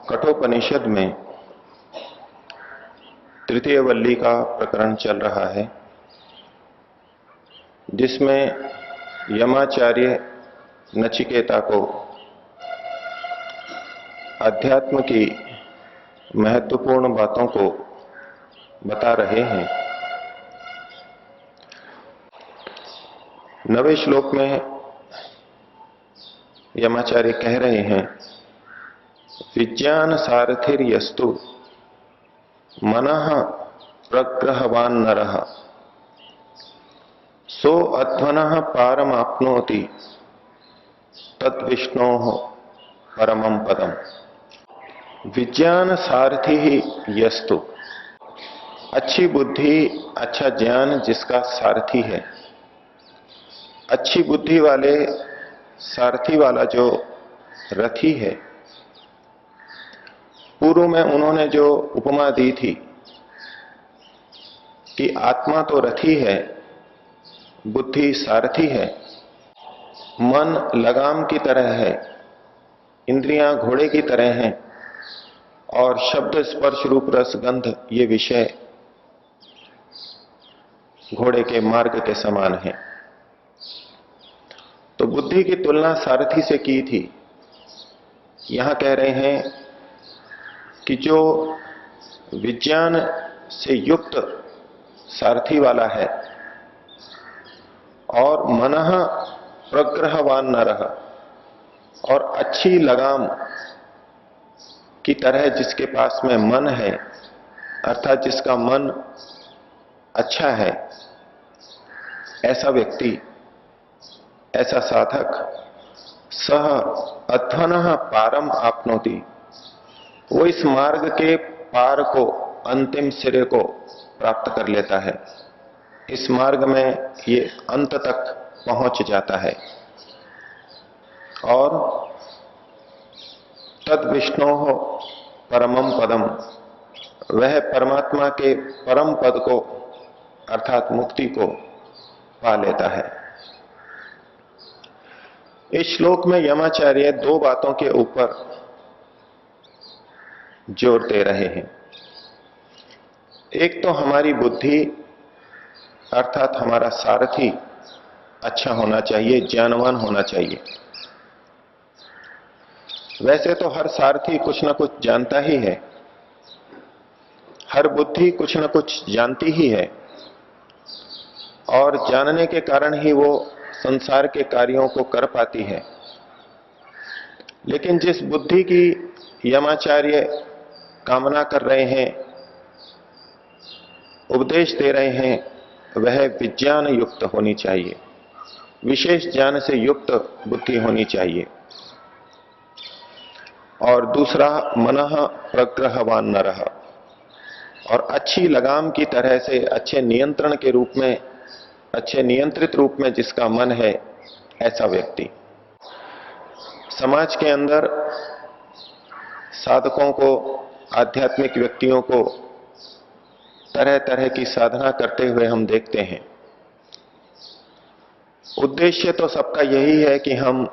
कठोपनिषद में तृतीय वल्ली का प्रकरण चल रहा है, जिसमें यमाचार्य नचिकेता को अध्यात्म की महत्वपूर्ण बातों को बता रहे हैं। 9वें श्लोक में यमाचार्य कह रहे हैं, विज्ञान सारथिर्यस्तु मनः प्रग्रहवान नरः सो अध्वनः पारमाप्नोति तद्विष्णोः परमं पदम। विज्ञान सारथि ही यस्तु, अच्छी बुद्धि अच्छा ज्ञान जिसका सारथी है। अच्छी बुद्धि वाले सारथी वाला जो रथी है, पूर्व में उन्होंने जो उपमा दी थी कि आत्मा तो रथी है, बुद्धि सारथी है, मन लगाम की तरह है, इंद्रियां घोड़े की तरह हैं और शब्द स्पर्श रूप रस गंध ये विषय घोड़े के मार्ग के समान है। तो बुद्धि की तुलना सारथी से की थी। यहां कह रहे हैं कि जो विज्ञान से युक्त सारथी वाला है और मनः प्रग्रहवान नरः, और अच्छी लगाम की तरह जिसके पास में मन है, अर्थात जिसका मन अच्छा है, ऐसा व्यक्ति, ऐसा साधक सह अध्वनः पारम आपनोति, वो इस मार्ग के पार को, अंतिम सिरे को प्राप्त कर लेता है। इस मार्ग में ये अंत तक पहुंच जाता है और तद विष्णोः परमं पदम, वह परमात्मा के परम पद को अर्थात मुक्ति को पा लेता है। इस श्लोक में यमाचार्य दो बातों के ऊपर जोर दे रहे हैं। एक तो हमारी बुद्धि अर्थात हमारा सारथी अच्छा होना चाहिए, ज्ञानवान होना चाहिए। वैसे तो हर सारथी कुछ ना कुछ जानता ही है, हर बुद्धि कुछ ना कुछ जानती ही है और जानने के कारण ही वो संसार के कार्यों को कर पाती है। लेकिन जिस बुद्धि की यमाचार्य कामना कर रहे हैं, उपदेश दे रहे हैं, वह विज्ञान युक्त होनी चाहिए, विशेष ज्ञान से युक्त बुद्धि होनी चाहिए। और दूसरा मनः प्रग्रहवान नरः, और अच्छी लगाम की तरह से अच्छे नियंत्रण के रूप में, अच्छे नियंत्रित रूप में जिसका मन है, ऐसा व्यक्ति। समाज के अंदर साधकों को, आध्यात्मिक व्यक्तियों को तरह तरह की साधना करते हुए हम देखते हैं। उद्देश्य तो सबका यही है कि हम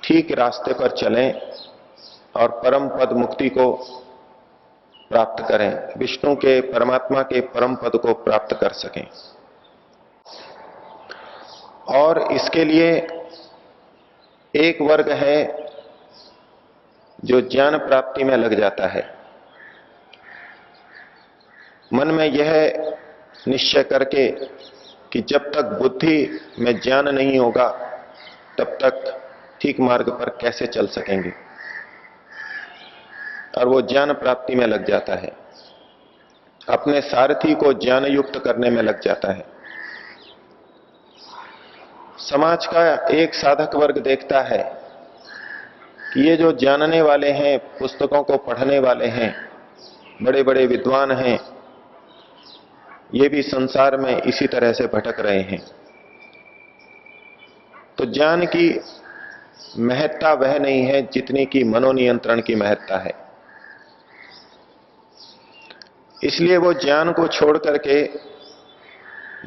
ठीक रास्ते पर चलें और परम पद मुक्ति को प्राप्त करें, विष्णु के, परमात्मा के परम पद को प्राप्त कर सकें। और इसके लिए एक वर्ग है जो ज्ञान प्राप्ति में लग जाता है, मन में यह निश्चय करके कि जब तक बुद्धि में ज्ञान नहीं होगा तब तक ठीक मार्ग पर कैसे चल सकेंगे, और वो ज्ञान प्राप्ति में लग जाता है, अपने सारथी को ज्ञान युक्त करने में लग जाता है। समाज का एक साधक वर्ग देखता है कि ये जो जानने वाले हैं, पुस्तकों को पढ़ने वाले हैं, बड़े बड़े विद्वान हैं, ये भी संसार में इसी तरह से भटक रहे हैं। तो ज्ञान की महत्ता वह नहीं है जितनी कि मनोनियंत्रण की महत्ता है। इसलिए वो ज्ञान को छोड़ करके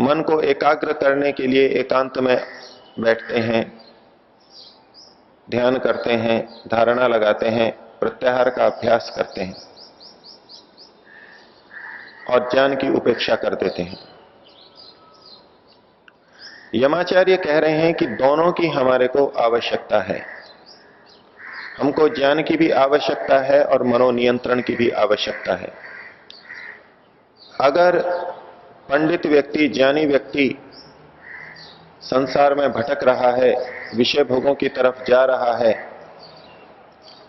मन को एकाग्र करने के लिए एकांत में बैठते हैं, ध्यान करते हैं, धारणा लगाते हैं, प्रत्याहार का अभ्यास करते हैं और ज्ञान की उपेक्षा कर देते हैं। यमाचार्य कह रहे हैं कि दोनों की हमारे को आवश्यकता है। हमको ज्ञान की भी आवश्यकता है और मनोनियंत्रण की भी आवश्यकता है। अगर पंडित व्यक्ति, ज्ञानी व्यक्ति संसार में भटक रहा है, विषय भोगों की तरफ जा रहा है,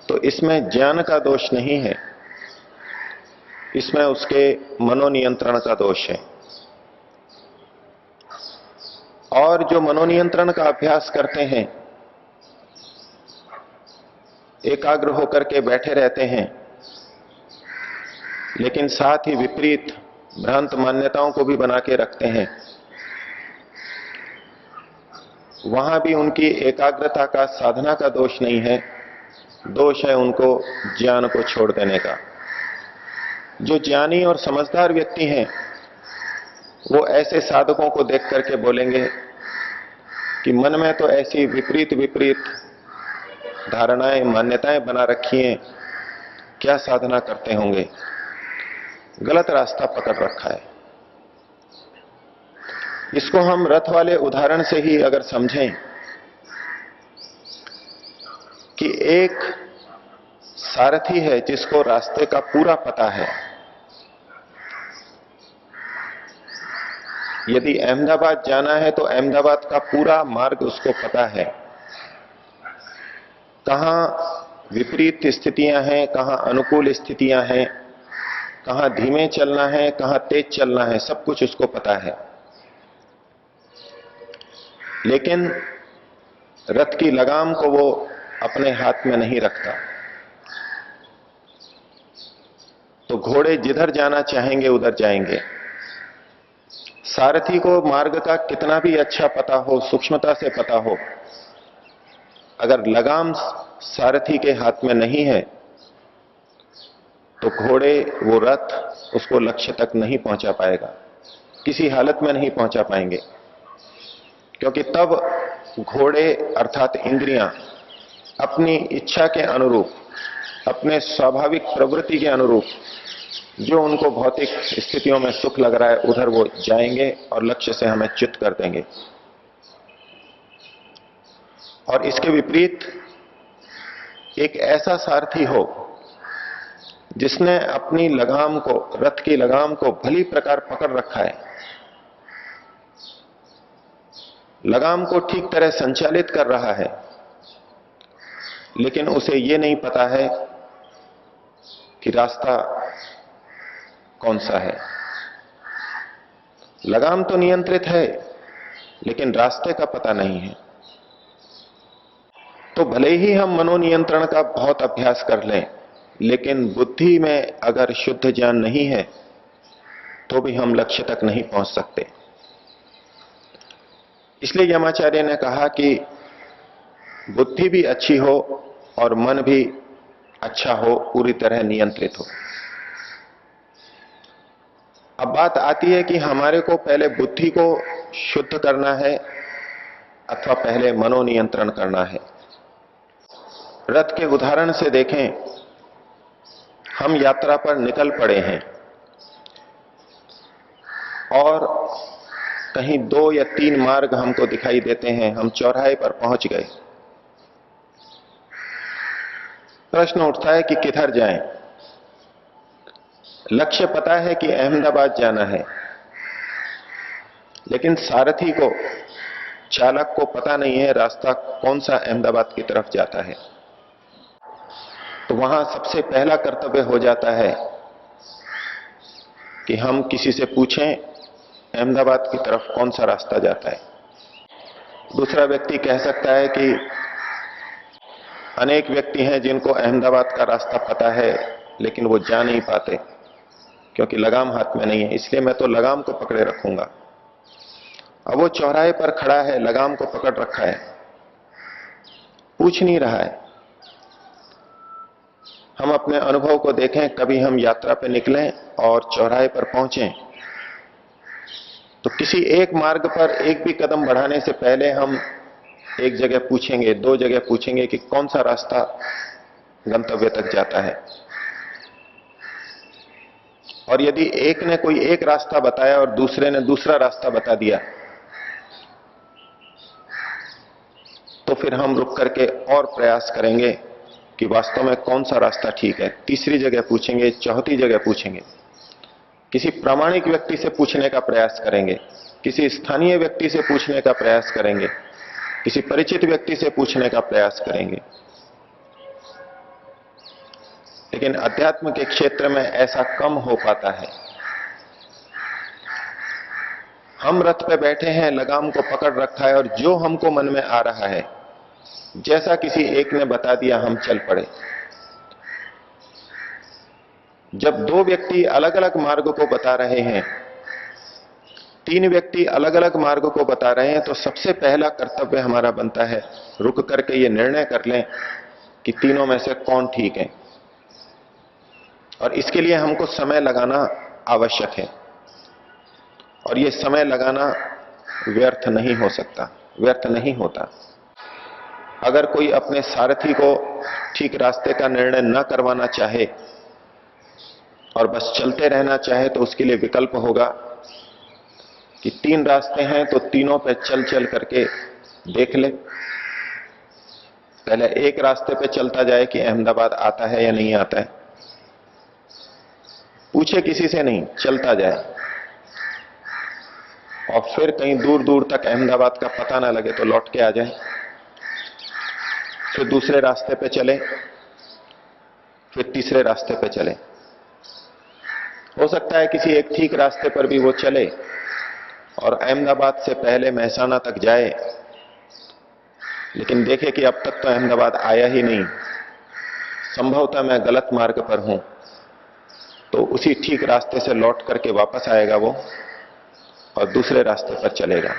तो इसमें ज्ञान का दोष नहीं है, इसमें उसके मनोनियंत्रण का दोष है। और जो मनोनियंत्रण का अभ्यास करते हैं, एकाग्र होकर के बैठे रहते हैं, लेकिन साथ ही विपरीत भ्रांत मान्यताओं को भी बना के रखते हैं, वहां भी उनकी एकाग्रता का, साधना का दोष नहीं है, दोष है उनको ज्ञान को छोड़ देने का। जो ज्ञानी और समझदार व्यक्ति हैं, वो ऐसे साधकों को देख करके बोलेंगे कि मन में तो ऐसी विपरीत विपरीत धारणाएं, मान्यताएं बना रखी हैं, क्या साधना करते होंगे, गलत रास्ता पकड़ रखा है। इसको हम रथ वाले उदाहरण से ही अगर समझें कि एक सारथी है जिसको रास्ते का पूरा पता है। यदि अहमदाबाद जाना है तो अहमदाबाद का पूरा मार्ग उसको पता है, कहां विपरीत स्थितियां हैं, कहां अनुकूल स्थितियां हैं, कहां धीमे चलना है, कहां तेज चलना है, सब कुछ उसको पता है। लेकिन रथ की लगाम को वो अपने हाथ में नहीं रखता, तो घोड़े जिधर जाना चाहेंगे उधर जाएंगे। सारथी को मार्ग का कितना भी अच्छा पता हो, सूक्ष्मता से पता हो, अगर लगाम सारथी के हाथ में नहीं है तो घोड़े, वो रथ उसको लक्ष्य तक नहीं पहुंचा पाएगा, किसी हालत में नहीं पहुंचा पाएंगे। क्योंकि तब घोड़े अर्थात इंद्रियां अपनी इच्छा के अनुरूप, अपने स्वाभाविक प्रवृत्ति के अनुरूप, जो उनको भौतिक स्थितियों में सुख लग रहा है उधर वो जाएंगे और लक्ष्य से हमें च्युत कर देंगे। और इसके विपरीत एक ऐसा सारथी हो जिसने अपनी लगाम को, रथ की लगाम को भली प्रकार पकड़ रखा है, लगाम को ठीक तरह संचालित कर रहा है, लेकिन उसे यह नहीं पता है कि रास्ता कौन सा है। लगाम तो नियंत्रित है लेकिन रास्ते का पता नहीं है। तो भले ही हम मनोनियंत्रण का बहुत अभ्यास कर लें, लेकिन बुद्धि में अगर शुद्ध ज्ञान नहीं है तो भी हम लक्ष्य तक नहीं पहुंच सकते। इसलिए यमाचार्य ने कहा कि बुद्धि भी अच्छी हो और मन भी अच्छा हो, पूरी तरह नियंत्रित हो। अब बात आती है कि हमारे को पहले बुद्धि को शुद्ध करना है अथवा पहले मनोनियंत्रण करना है। रथ के उदाहरण से देखें, हम यात्रा पर निकल पड़े हैं और कहीं 2 या 3 मार्ग हमको दिखाई देते हैं, हम चौराहे पर पहुंच गए। प्रश्न उठता है कि किधर जाएं? लक्ष्य पता है कि अहमदाबाद जाना है, लेकिन सारथी को, चालक को पता नहीं है रास्ता कौन सा अहमदाबाद की तरफ जाता है। तो वहां सबसे पहला कर्तव्य हो जाता है कि हम किसी से पूछें अहमदाबाद की तरफ कौन सा रास्ता जाता है। दूसरा व्यक्ति कह सकता है कि अनेक व्यक्ति हैं जिनको अहमदाबाद का रास्ता पता है लेकिन वो जा नहीं पाते क्योंकि लगाम हाथ में नहीं है, इसलिए मैं तो लगाम को पकड़े रखूंगा। अब वो चौराहे पर खड़ा है, लगाम को पकड़ रखा है, पूछ नहीं रहा है। हम अपने अनुभव को देखें, कभी हम यात्रा पर निकलें और चौराहे पर पहुंचें तो किसी एक मार्ग पर एक भी कदम बढ़ाने से पहले हम एक जगह पूछेंगे, दो जगह पूछेंगे कि कौन सा रास्ता गंतव्य तक जाता है, और यदि एक ने कोई एक रास्ता बताया और दूसरे ने दूसरा रास्ता बता दिया, तो फिर हम रुक करके और प्रयास करेंगे कि वास्तव में कौन सा रास्ता ठीक है। तीसरी जगह पूछेंगे, चौथी जगह पूछेंगे, किसी प्रामाणिक व्यक्ति से पूछने का प्रयास करेंगे, किसी स्थानीय व्यक्ति से पूछने का प्रयास करेंगे, किसी परिचित व्यक्ति से पूछने का प्रयास करेंगे। लेकिन अध्यात्म के क्षेत्र में ऐसा कम हो पाता है। हम रथ पे बैठे हैं, लगाम को पकड़ रखा है, और जो हमको मन में आ रहा है, जैसा किसी एक ने बता दिया, हम चल पड़े। जब दो व्यक्ति अलग अलग मार्ग को बता रहे हैं, तीन व्यक्ति अलग अलग मार्ग को बता रहे हैं, तो सबसे पहला कर्तव्य हमारा बनता है रुक करके ये निर्णय कर लें कि तीनों में से कौन ठीक है। और इसके लिए हमको समय लगाना आवश्यक है, और ये समय लगाना व्यर्थ नहीं हो सकता, व्यर्थ नहीं होता। अगर कोई अपने सारथी को ठीक रास्ते का निर्णय न करवाना चाहे और बस चलते रहना चाहे, तो उसके लिए विकल्प होगा कि तीन रास्ते हैं तो तीनों पे चल चल करके देख ले। पहले एक रास्ते पे चलता जाए कि अहमदाबाद आता है या नहीं आता है, पूछे किसी से नहीं, चलता जाए, और फिर कहीं दूर दूर तक अहमदाबाद का पता ना लगे तो लौट के आ जाए। फिर दूसरे रास्ते पे चले, फिर तीसरे रास्ते पे चले। हो सकता है किसी एक ठीक रास्ते पर भी वो चले और अहमदाबाद से पहले महसाना तक जाए, लेकिन देखे कि अब तक तो अहमदाबाद आया ही नहीं, संभवतः मैं गलत मार्ग पर हूं, तो उसी ठीक रास्ते से लौट करके वापस आएगा वो और दूसरे रास्ते पर चलेगा,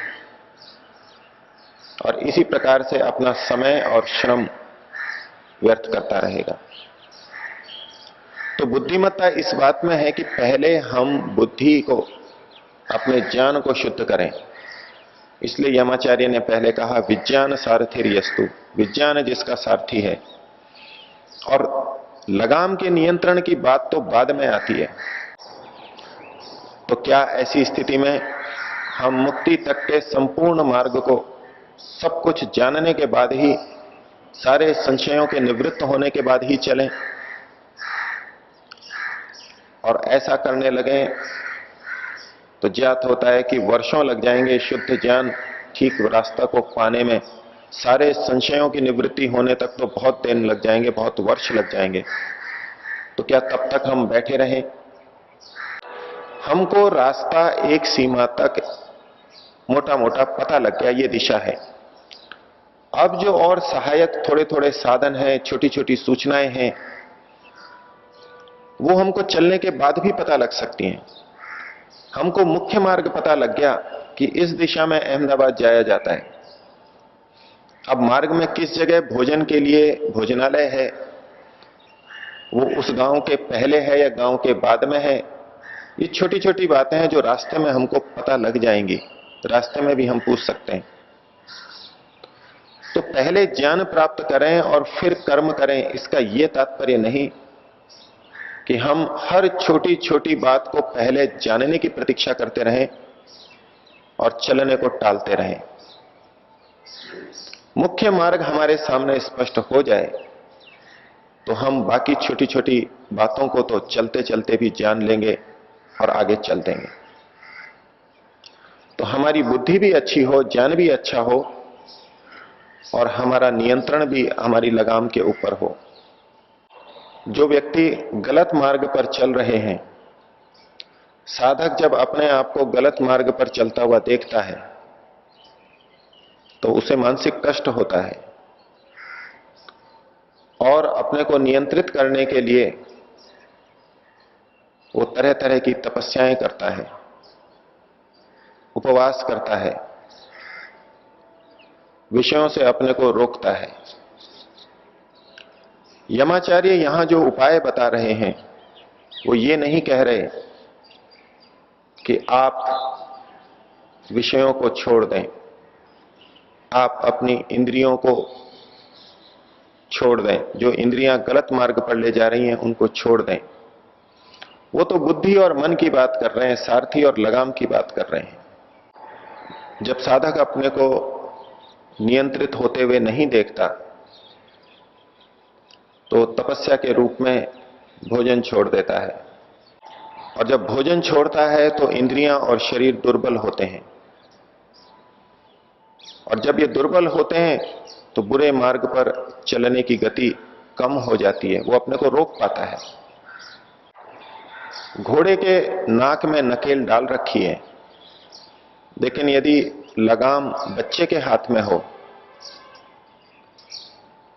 और इसी प्रकार से अपना समय और श्रम व्यर्थ करता रहेगा। तो बुद्धिमत्ता इस बात में है कि पहले हम बुद्धि को, अपने ज्ञान को शुद्ध करें। इसलिए यमाचार्य ने पहले कहा विज्ञान सारथिर्यस्तु, विज्ञान जिसका सारथी है। और लगाम के नियंत्रण की बात तो बाद में आती है। तो क्या ऐसी स्थिति में हम मुक्ति तक के संपूर्ण मार्ग को सब कुछ जानने के बाद ही, सारे संशयों के निवृत्त होने के बाद ही चलें? और ऐसा करने लगे तो ज्ञात होता है कि वर्षों लग जाएंगे शुद्ध ज्ञान, ठीक रास्ता को पाने में। सारे संशयों की निवृत्ति होने तक तो बहुत दिन लग जाएंगे, बहुत वर्ष लग जाएंगे। तो क्या तब तक हम बैठे रहें? हमको रास्ता एक सीमा तक मोटा मोटा पता लग गया, ये दिशा है। अब जो और सहायक थोड़े थोड़े साधन हैं, छोटी छोटी सूचनाएं हैं, वो हमको चलने के बाद भी पता लग सकती हैं। हमको मुख्य मार्ग पता लग गया कि इस दिशा में अहमदाबाद जाया जाता है। अब मार्ग में किस जगह भोजन के लिए भोजनालय है, वो उस गांव के पहले है या गांव के बाद में है, ये छोटी छोटी बातें हैं जो रास्ते में हमको पता लग जाएंगी। रास्ते में भी हम पूछ सकते हैं। तो पहले ज्ञान प्राप्त करें और फिर कर्म करें, इसका यह तात्पर्य नहीं कि हम हर छोटी छोटी बात को पहले जानने की प्रतीक्षा करते रहें और चलने को टालते रहें। मुख्य मार्ग हमारे सामने स्पष्ट हो जाए तो हम बाकी छोटी छोटी बातों को तो चलते चलते भी जान लेंगे और आगे चल देंगे। तो हमारी बुद्धि भी अच्छी हो, ज्ञान भी अच्छा हो, और हमारा नियंत्रण भी हमारी लगाम के ऊपर हो। जो व्यक्ति गलत मार्ग पर चल रहे हैं, साधक जब अपने आप को गलत मार्ग पर चलता हुआ देखता है तो उसे मानसिक कष्ट होता है, और अपने को नियंत्रित करने के लिए वो तरह तरह की तपस्याएं करता है, उपवास करता है, विषयों से अपने को रोकता है। यमाचार्य यहां जो उपाय बता रहे हैं वो ये नहीं कह रहे कि आप विषयों को छोड़ दें, आप अपनी इंद्रियों को छोड़ दें, जो इंद्रियां गलत मार्ग पर ले जा रही हैं उनको छोड़ दें। वो तो बुद्धि और मन की बात कर रहे हैं, सारथी और लगाम की बात कर रहे हैं। जब साधक अपने को नियंत्रित होते हुए नहीं देखता तो तपस्या के रूप में भोजन छोड़ देता है, और जब भोजन छोड़ता है तो इंद्रियां और शरीर दुर्बल होते हैं, और जब ये दुर्बल होते हैं तो बुरे मार्ग पर चलने की गति कम हो जाती है, वो अपने को रोक पाता है। घोड़े के नाक में नकेल डाल रखी है, लेकिन यदि लगाम बच्चे के हाथ में हो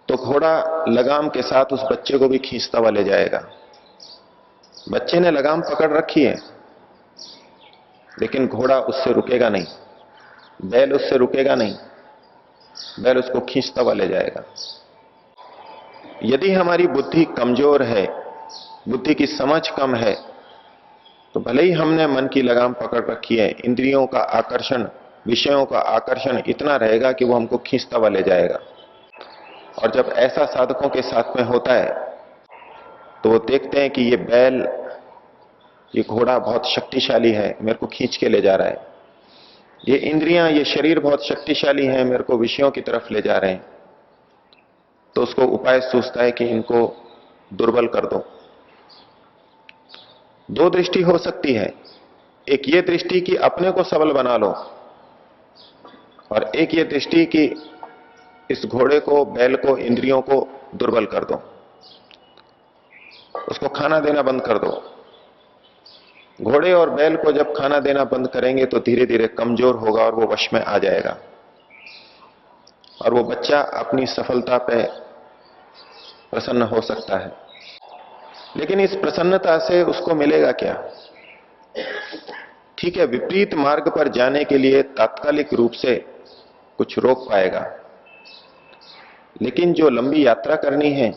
तो घोड़ा लगाम के साथ उस बच्चे को भी खींचता हुआ ले जाएगा। बच्चे ने लगाम पकड़ रखी है, लेकिन घोड़ा उससे रुकेगा नहीं, बैल उससे रुकेगा नहीं, बैल उसको खींचता हुआ ले जाएगा। यदि हमारी बुद्धि कमजोर है, बुद्धि की समझ कम है, तो भले ही हमने मन की लगाम पकड़ रखी है, इंद्रियों का आकर्षण, विषयों का आकर्षण इतना रहेगा कि वो हमको खींचता हुआ ले जाएगा। और जब ऐसा साधकों के साथ में होता है तो वो देखते हैं कि ये बैल, ये घोड़ा बहुत शक्तिशाली है, मेरे को खींच के ले जा रहा है, ये इंद्रियां, ये शरीर बहुत शक्तिशाली है, मेरे को विषयों की तरफ ले जा रहे हैं, तो उसको उपाय सूझता है कि इनको दुर्बल कर दो। दो दृष्टि हो सकती है, एक ये दृष्टि कि अपने को सबल बना लो, और एक ये दृष्टि कि इस घोड़े को, बैल को, इंद्रियों को दुर्बल कर दो, उसको खाना देना बंद कर दो। घोड़े और बैल को जब खाना देना बंद करेंगे तो धीरे धीरे कमजोर होगा और वो वश में आ जाएगा, और वो बच्चा अपनी सफलता पे प्रसन्न हो सकता है। लेकिन इस प्रसन्नता से उसको मिलेगा क्या? ठीक है, विपरीत मार्ग पर जाने के लिए तात्कालिक रूप से कुछ रोक पाएगा, लेकिन जो लंबी यात्रा करनी है,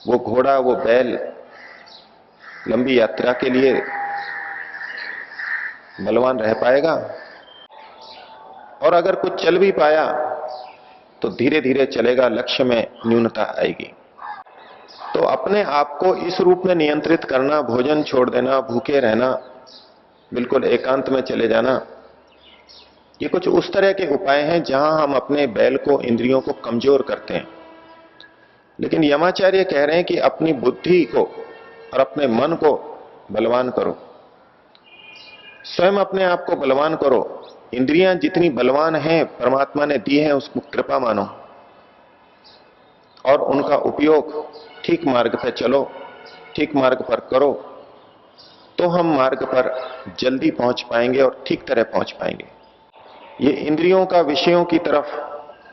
वो घोड़ा, वो बैल लंबी यात्रा के लिए बलवान रह पाएगा? और अगर कुछ चल भी पाया तो धीरे धीरे चलेगा, लक्ष्य में न्यूनता आएगी। तो अपने आप को इस रूप में नियंत्रित करना, भोजन छोड़ देना, भूखे रहना, बिल्कुल एकांत में चले जाना, ये कुछ उस तरह के उपाय हैं जहां हम अपने बैल को, इंद्रियों को कमजोर करते हैं। लेकिन यमाचार्य कह रहे हैं कि अपनी बुद्धि को और अपने मन को बलवान करो, स्वयं अपने आप को बलवान करो। इंद्रियां जितनी बलवान हैं, परमात्मा ने दी हैं, उसको कृपा मानो और उनका उपयोग ठीक मार्ग पर चलो, ठीक मार्ग पर करो, तो हम मार्ग पर जल्दी पहुंच पाएंगे और ठीक तरह पहुंच पाएंगे। ये इंद्रियों का विषयों की तरफ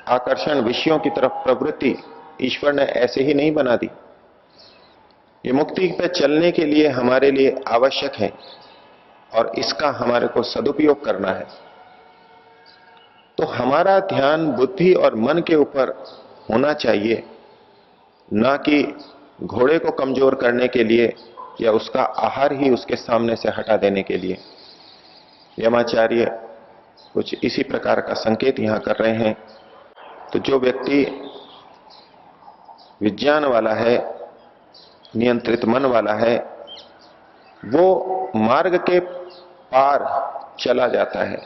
आकर्षण, विषयों की तरफ प्रवृत्ति ईश्वर ने ऐसे ही नहीं बना दी। ये मुक्ति पे चलने के लिए हमारे लिए आवश्यक है, और इसका हमारे को सदुपयोग करना है। तो हमारा ध्यान बुद्धि और मन के ऊपर होना चाहिए, ना कि घोड़े को कमजोर करने के लिए या उसका आहार ही उसके सामने से हटा देने के लिए। यमाचार्य कुछ इसी प्रकार का संकेत यहां कर रहे हैं। तो जो व्यक्ति विज्ञान वाला है, नियंत्रित मन वाला है, वो मार्ग के पार चला जाता है,